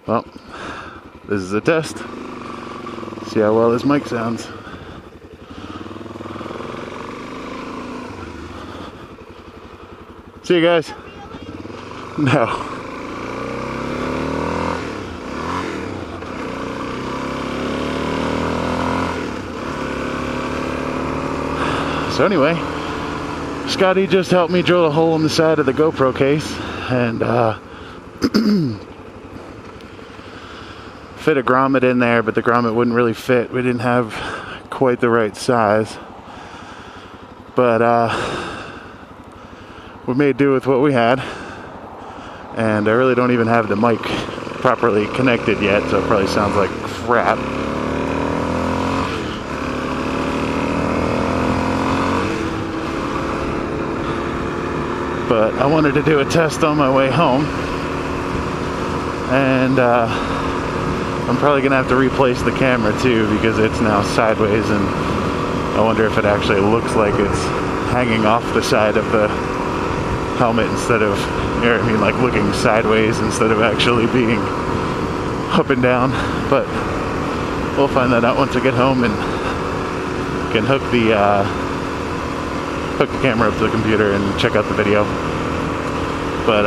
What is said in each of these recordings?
Well, this is a test. See how well this mic sounds. See you guys. No. So anyway, Scotty just helped me drill a hole in the side of the GoPro case and fit a grommet in there, but the grommet wouldn't really fit. We didn't have quite the right size, but we made do with what we had, and I really don't even have the mic properly connected yet, so it probably sounds like crap. But I wanted to do a test on my way home, and I'm probably gonna have to replace the camera too, because it's now sideways, and I wonder if it actually looks like it's hanging off the side of the helmet instead of, I mean, like looking sideways instead of actually being up and down. But we'll find that out once I get home and can hook the camera up to the computer and check out the video. But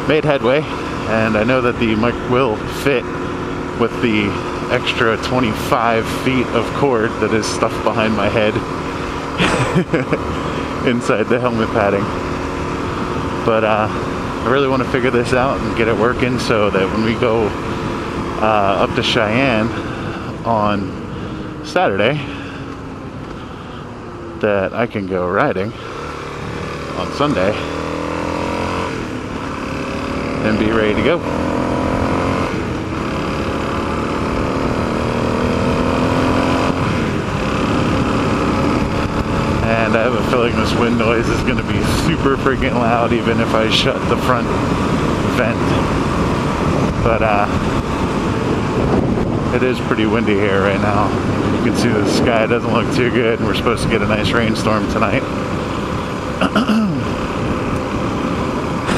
made headway, and I know that the mic will fit with the extra 25 feet of cord that is stuffed behind my head inside the helmet padding. But I really want to figure this out and get it working so that when we go up to Cheyenne on Saturday, that I can go riding on Sunday and be ready to go. And I have a feeling this wind noise is going to be super freaking loud even if I shut the front vent. But it is pretty windy here right now. You can see the sky doesn't look too good, and we're supposed to get a nice rainstorm tonight.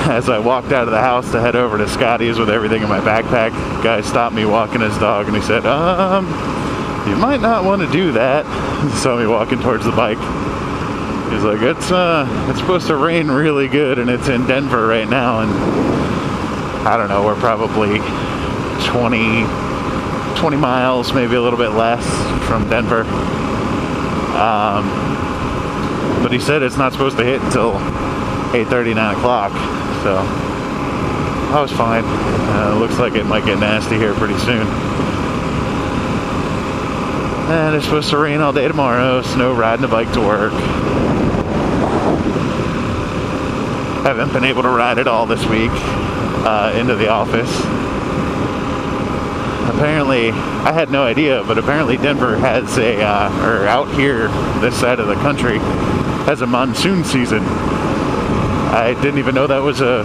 As I walked out of the house to head over to Scotty's with everything in my backpack, the guy stopped me walking his dog and he said, you might not want to do that. He saw me walking towards the bike. He's like, it's supposed to rain really good, and it's in Denver right now, and I don't know, we're probably 20 miles, maybe a little bit less from Denver. But he said it's not supposed to hit until 8:30, 9 o'clock, so I was fine. Looks like it might get nasty here pretty soon. And it's supposed to rain all day tomorrow, so no riding a bike to work. Haven't been able to ride at all this week into the office. Apparently, I had no idea, but apparently Denver has or out here, this side of the country, has a monsoon season. I didn't even know that was a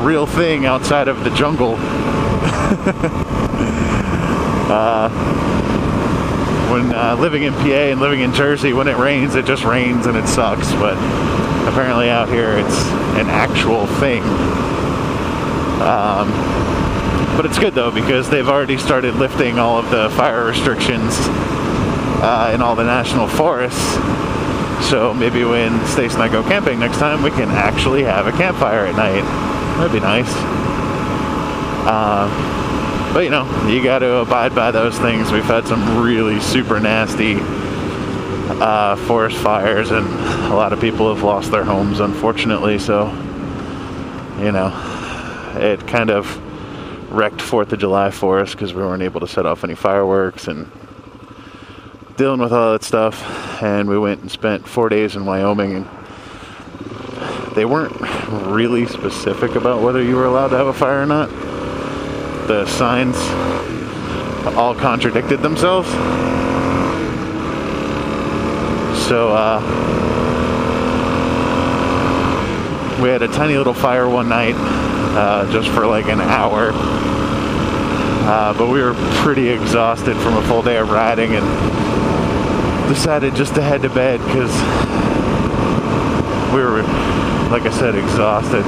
real thing outside of the jungle. When living in PA and living in Jersey, when it rains, it just rains and it sucks. But apparently out here, it's an actual thing. But it's good though, because they've already started lifting all of the fire restrictions in all the national forests. So maybe when Stace and I go camping next time, we can actually have a campfire at night. That'd be nice. But you know, you got to abide by those things. We've had some really super nasty forest fires, and a lot of people have lost their homes, unfortunately. So, you know, it kind of wrecked 4th of July for us because we weren't able to set off any fireworks and dealing with all that stuff. And we went and spent 4 days in Wyoming, and they weren't really specific about whether you were allowed to have a fire or not. The signs all contradicted themselves. So we had a tiny little fire one night, just for like an hour. But we were pretty exhausted from a full day of riding and decided just to head to bed because we were, like I said, exhausted.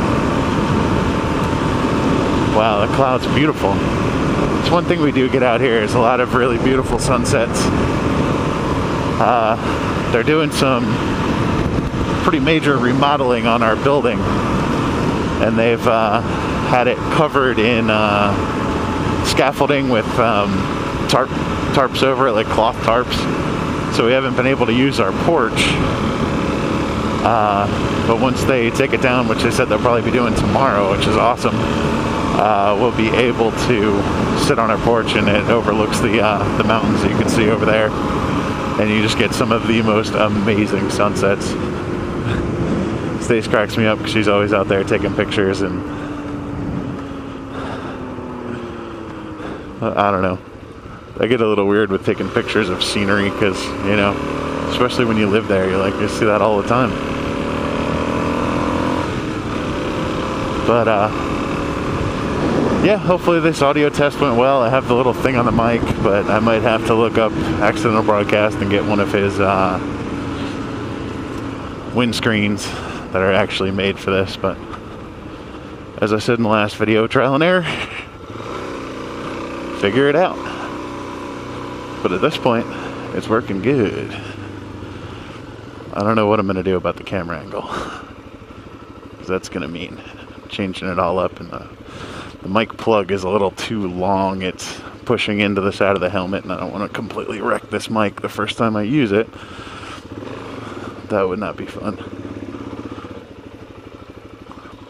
Wow, the clouds are beautiful. It's one thing we do get out here is a lot of really beautiful sunsets. They're doing some pretty major remodeling on our building, and they've had it covered in scaffolding with tarps over it, like cloth tarps. So we haven't been able to use our porch. But once they take it down, which they said they'll probably be doing tomorrow, which is awesome, we'll be able to sit on our porch, and it overlooks the mountains that you can see over there. And you just get some of the most amazing sunsets. Stace cracks me up because she's always out there taking pictures, and I don't know. I get a little weird with taking pictures of scenery because, you know, especially when you live there, you're like, you see that all the time. But yeah, hopefully this audio test went well. I have the little thing on the mic, but I might have to look up Accidental Broadcast and get one of his windscreens that are actually made for this. But as I said in the last video, trial and error, figure it out. But at this point, it's working good. I don't know what I'm going to do about the camera angle, because that's going to mean changing it all up, and the mic plug is a little too long. It's pushing into the side of the helmet, and I don't want to completely wreck this mic the first time I use it. That would not be fun.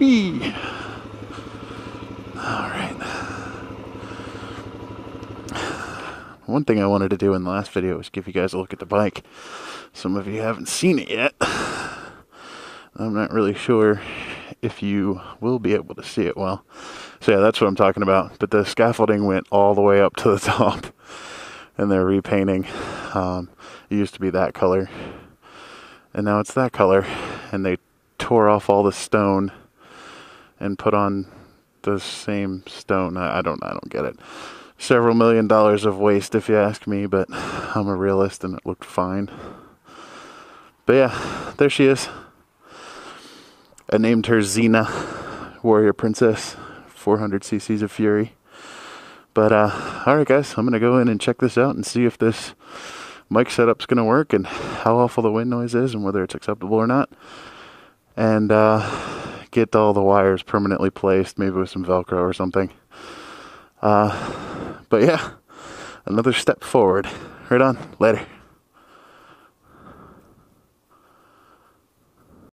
Whee! Alright. One thing I wanted to do in the last video was give you guys a look at the bike. Some of you haven't seen it yet. I'm not really sure if you will be able to see it well. So yeah, that's what I'm talking about. But the scaffolding went all the way up to the top, and they're repainting. It used to be that color, and now it's that color. And they tore off all the stone and put on the same stone. I don't get it. Several $1 million of waste, if you ask me, but I'm a realist, and it looked fine. But yeah, there she is. I named her Xena, Warrior Princess, 400 cc's of Fury. But alright guys, I'm going to go in and check this out and see if this mic setup's going to work, and how awful the wind noise is, and whether it's acceptable or not. And get all the wires permanently placed, maybe with some Velcro or something. But yeah, another step forward. Right on. Later.